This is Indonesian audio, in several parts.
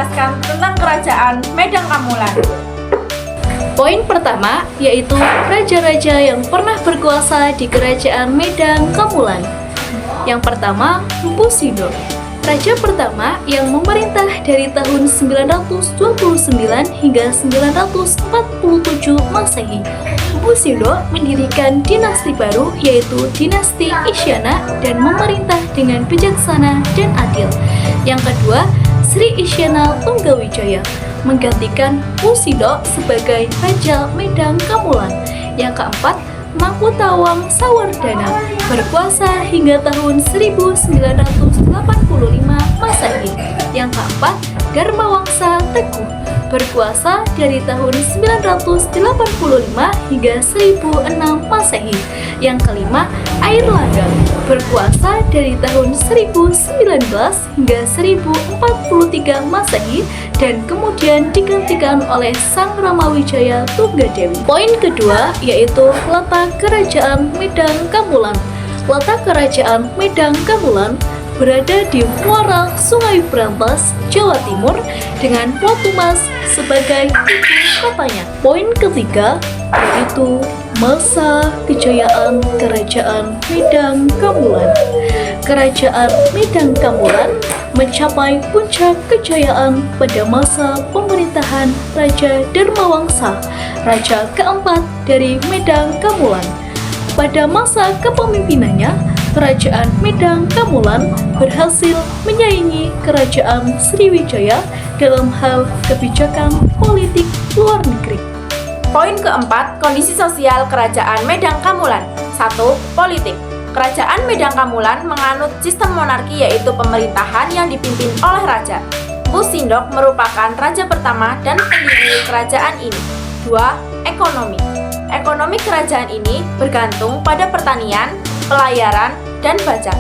menjelaskan tentang kerajaan Medang Kamulan. Poin pertama yaitu raja-raja yang pernah berkuasa di kerajaan Medang Kamulan. Yang pertama, Mpu Sindok. Raja pertama yang memerintah dari tahun 929 hingga 947 Masehi. Mpu Sindok mendirikan dinasti baru yaitu dinasti Isyana dan memerintah dengan bijaksana dan adil. Yang kedua, Sri Isyana Tunggawijaya menggantikan Mpu Sindok sebagai Raja Medang Kamulan. Yang keempat, Mangku Tawang Sawardana berkuasa hingga tahun 1985 Masehi. Yang keempat, Dharma Wangsa Teguh berkuasa dari tahun 985 hingga 1006 Masehi. Yang kelima, Airlangga berkuasa dari tahun 1019 hingga 1043 Masehi dan kemudian digantikan oleh Sang Ramawijaya Tunggadewi. Poin kedua yaitu letak kerajaan Medang Kamulan. Letak kerajaan Medang Kamulan berada di muara Sungai Brantas, Jawa Timur dengan Watu Mas sebagai ibu kotanya. Poin ketiga yaitu masa kejayaan Kerajaan Medang Kamulan. Kerajaan Medang Kamulan mencapai puncak kejayaan pada masa pemerintahan Raja Dharmawangsa, raja keempat dari Medang Kamulan. Pada masa kepemimpinannya, Kerajaan Medang Kamulan berhasil menyaingi Kerajaan Sriwijaya dalam hal kebijakan politik luar negeri. Poin keempat, kondisi sosial Kerajaan Medang Kamulan. 1. Politik. Kerajaan Medang Kamulan menganut sistem monarki yaitu pemerintahan yang dipimpin oleh raja. Mpu Sindok merupakan raja pertama dan pendiri kerajaan ini. 2. Ekonomi. Ekonomi kerajaan ini bergantung pada pertanian, pelayaran, dan pajak.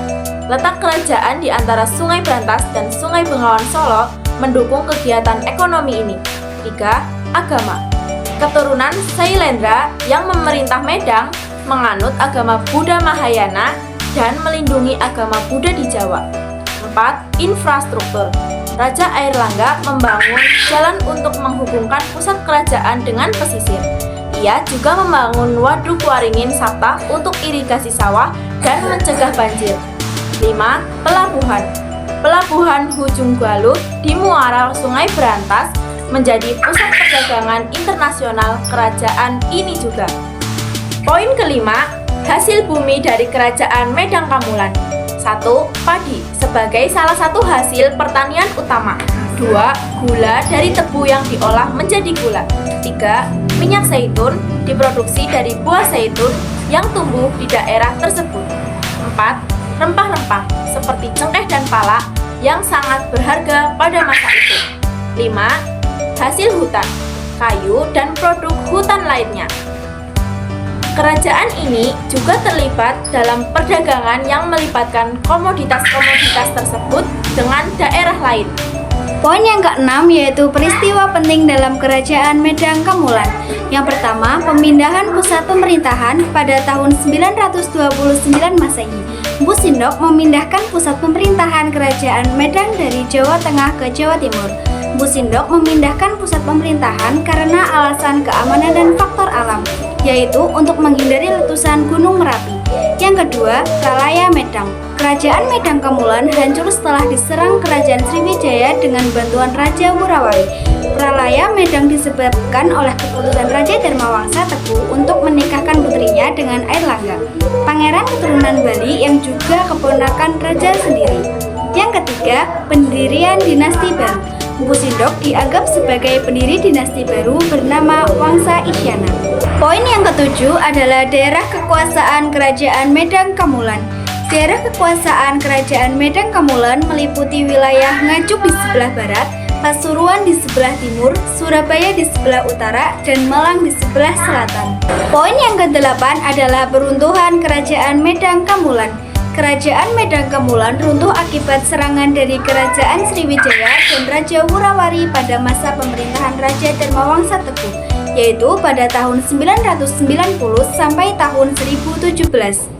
Letak kerajaan di antara Sungai Brantas dan Sungai Bengawan Solo mendukung kegiatan ekonomi ini. 3. Agama. Keturunan Sailendra yang memerintah Medang menganut agama Buddha Mahayana dan melindungi agama Buddha di Jawa. 4. Infrastruktur. Raja Airlangga membangun jalan untuk menghubungkan pusat kerajaan dengan pesisir. Ia juga membangun Waduk Waringin Sapta untuk irigasi sawah dan mencegah banjir. 5. Pelabuhan. Pelabuhan Hujung Galuh di muara Sungai Brantas menjadi pusat perdagangan internasional kerajaan ini juga. Poin kelima, hasil bumi dari Kerajaan Medang Kamulan. 1. Padi sebagai salah satu hasil pertanian utama. 2. Gula dari tebu yang diolah menjadi gula. 3. Minyak zaitun diproduksi dari buah zaitun yang tumbuh di daerah tersebut. 4. Rempah-rempah seperti cengkeh dan pala yang sangat berharga pada masa itu. 5. Hasil hutan, kayu dan produk hutan lainnya. Kerajaan ini juga terlibat dalam perdagangan yang melibatkan komoditas-komoditas tersebut dengan daerah lain. Poin yang keenam yaitu peristiwa penting dalam Kerajaan Medang Kamulan. Yang pertama, pemindahan pusat pemerintahan pada tahun 929 Masehi. Mpu Sindok memindahkan pusat pemerintahan Kerajaan Medang dari Jawa Tengah ke Jawa Timur. Mpu Sindok memindahkan pusat pemerintahan karena alasan keamanan dan faktor alam, yaitu untuk menghindari letusan Gunung Merapi. Yang kedua, Pralaya Medang. Kerajaan Medang Kamulan hancur setelah diserang Kerajaan Sriwijaya dengan bantuan Raja Wurawari. Pralaya Medang disebabkan oleh keputusan Raja Dharmawangsa Teguh untuk menikahkan putrinya dengan Airlangga, pangeran keturunan Bali yang juga keponakan raja sendiri. Yang ketiga, pendirian dinasti baru. Mpu Sindok dianggap sebagai pendiri dinasti baru bernama Wangsa Isyana. Poin yang ketujuh adalah daerah kekuasaan Kerajaan Medang Kamulan. Daerah kekuasaan Kerajaan Medang Kamulan meliputi wilayah Ngajuk di sebelah barat, Pasuruan di sebelah timur, Surabaya di sebelah utara, dan Malang di sebelah selatan. Poin yang ke-8 adalah peruntuhan Kerajaan Medang Kamulan. Kerajaan Medang Kamulan runtuh akibat serangan dari Kerajaan Sriwijaya dan Raja Wurawari pada masa pemerintahan Raja Dharmawangsa Teguh, yaitu pada tahun 990 sampai tahun 1017.